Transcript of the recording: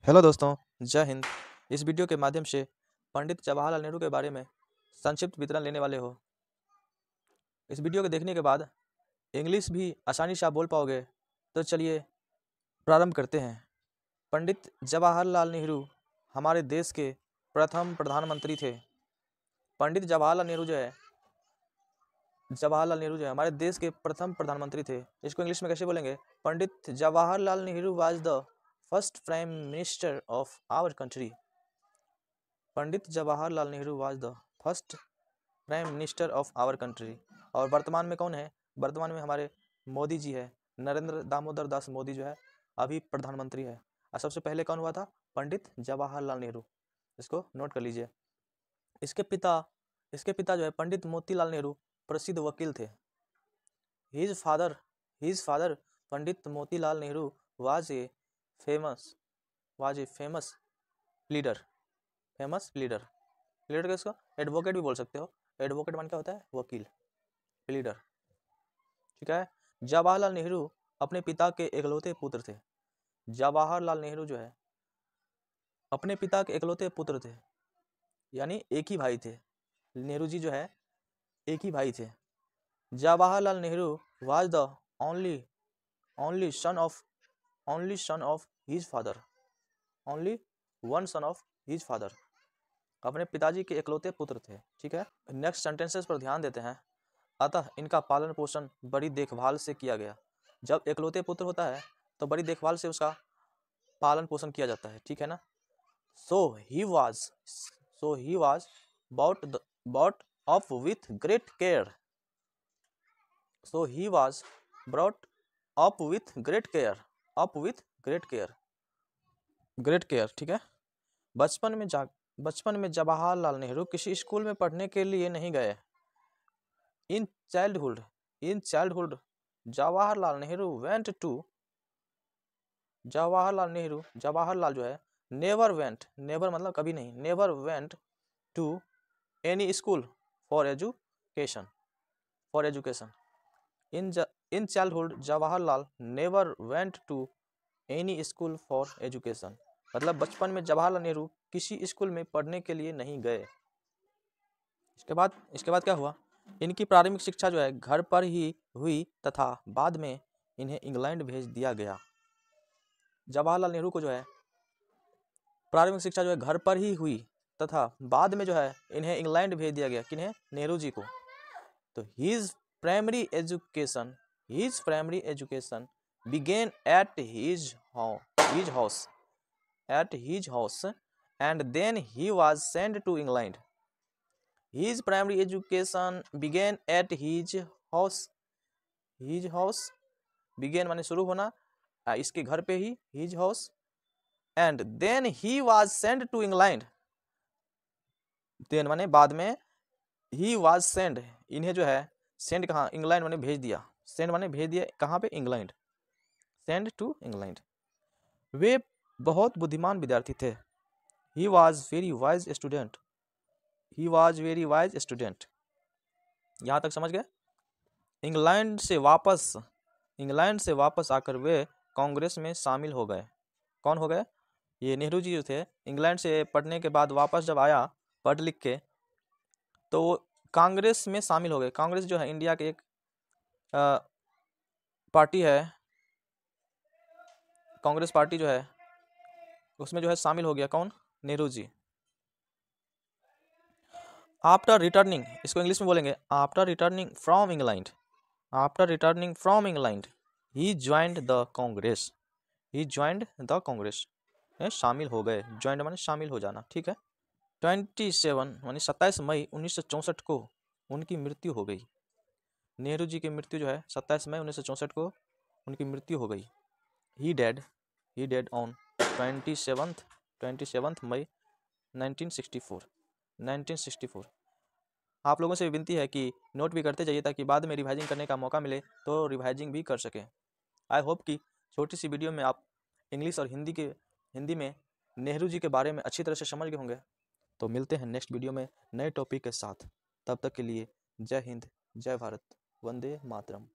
Hello दोस्तों, जय हिंद। इस वीडियो के माध्यम से पंडित जवाहरलाल नेहरू के बारे में संक्षिप्त विवरण लेने वाले हो। इस वीडियो को देखने के बाद इंग्लिश भी आसानी से आप बोल पाओगे। तो चलिए प्रारंभ करते हैं। पंडित जवाहरलाल नेहरू हमारे देश के प्रथम प्रधानमंत्री थे। पंडित जवाहरलाल नेहरू जो है हमारे देश के प्रथम प्रधानमंत्री थे। इसको इंग्लिश में कैसे बोलेंगे? Pandit Jawaharlal Nehru was the first prime minister of our country. Pandit Jawaharlal Nehru was the first prime minister of our country. और वर्तमान में कौन है? वर्तमान में हमारे मोदी जी है। नरेंद्र दामोदर दास मोदी जो है अभी प्रधानमंत्री है। और सबसे पहले कौन हुआ था? पंडित जवाहरलाल नेहरू। इसको नोट कर लीजिए। इसके पिता जो है पंडित मोतीलाल नेहरू प्रसिद्ध वकील थे। His father Pandit Motilal Nehru was a famous pleader. Pleader किसको? एडवोकेट भी बोल सकते हो। एडवोकेट मान क्या होता है? वकील। प्लीडर, ठीक है। जवाहरलाल नेहरू अपने पिता के इकलौते पुत्र थे। जवाहरलाल नेहरू जो है अपने पिता के इकलौते पुत्र थे, यानी एक ही भाई थे। नेहरू जी जो है एक ही भाई थे। Jawaharlal Nehru was the only son of his father. Only one son of his father. अपने पिताजी के इकलौते पुत्र थे, ठीक है। नेक्स्ट सेंटेंसेस पर ध्यान देते हैं। अतः इनका पालन पोषण बड़ी देखभाल से किया गया। जब इकलौते पुत्र होता है तो बड़ी देखभाल से उसका पालन पोषण किया जाता है, ठीक है ना। So he was brought up with great care। So he was brought up with great care। ठीक है। बचपन में जवाहरलाल नेहरू किसी स्कूल में पढ़ने के लिए नहीं गए। इन चाइल्डहुड जवाहरलाल जो है नेवर मतलब कभी नहीं, never went to any school for education. In childhood Jawaharlal never went to any school for education. मतलब बचपन में जवाहरलाल नेहरू किसी स्कूल में पढ़ने के लिए नहीं गए। इसके बाद क्या हुआ? इनकी प्रारंभिक शिक्षा जो है घर पर ही हुई तथा बाद में इन्हें इंग्लैंड भेज दिया गया। जवाहरलाल नेहरू को जो है प्रारंभिक शिक्षा जो है घर पर ही हुई तथा बाद में जो है इन्हें इंग्लैंड भेज दिया गया। किन्हें? नेहरू जी को। तो his primary education began at his house and then he was sent to England। His primary education began at his house began माने शुरू होना, इसके घर पे ही, his house, and then he was sent to England। then माने बाद में, he was sent, इन्हें जो है सेंड कहाँ? इंग्लैंड माने भेज दिया। सेंड माने भेज दिया कहाँ पे? इंग्लैंड। Send to England. वे बहुत बुद्धिमान विद्यार्थी थे। He was very wise student। यहाँ तक समझ गए? इंग्लैंड से वापस आकर वे कांग्रेस में शामिल हो गए। कौन हो गए? ये नेहरू जी जो थे, इंग्लैंड से पढ़ने के बाद वापस जब आया पढ़ लिख के, तो वो कांग्रेस में शामिल हो गए। कांग्रेस जो है इंडिया के एक पार्टी है। कांग्रेस पार्टी जो है उसमें जो है शामिल हो गया। कौन? नेहरू जी। आफ्टर रिटर्निंग, इसको इंग्लिश में बोलेंगे after returning from England he joined the Congress. शामिल हो गए। ज्वाइंड माने शामिल हो जाना, ठीक है। 27 मानी 27 मई 1964 को उनकी मृत्यु हो गई। नेहरू जी की मृत्यु जो है 27 मई 1964 को उनकी मृत्यु हो गई। ही डेड ऑन 27 मई 1964। आप लोगों से विनती है कि नोट भी करते जाइए ताकि बाद में रिवाइजिंग करने का मौका मिले तो रिवाइजिंग भी कर सकें। आई होप कि छोटी सी वीडियो में आप इंग्लिश और हिंदी में नेहरू जी के बारे में अच्छी तरह से समझ गए होंगे। तो मिलते हैं नेक्स्ट वीडियो में नए टॉपिक के साथ। तब तक के लिए जय हिंद, जय भारत, वंदे मातरम।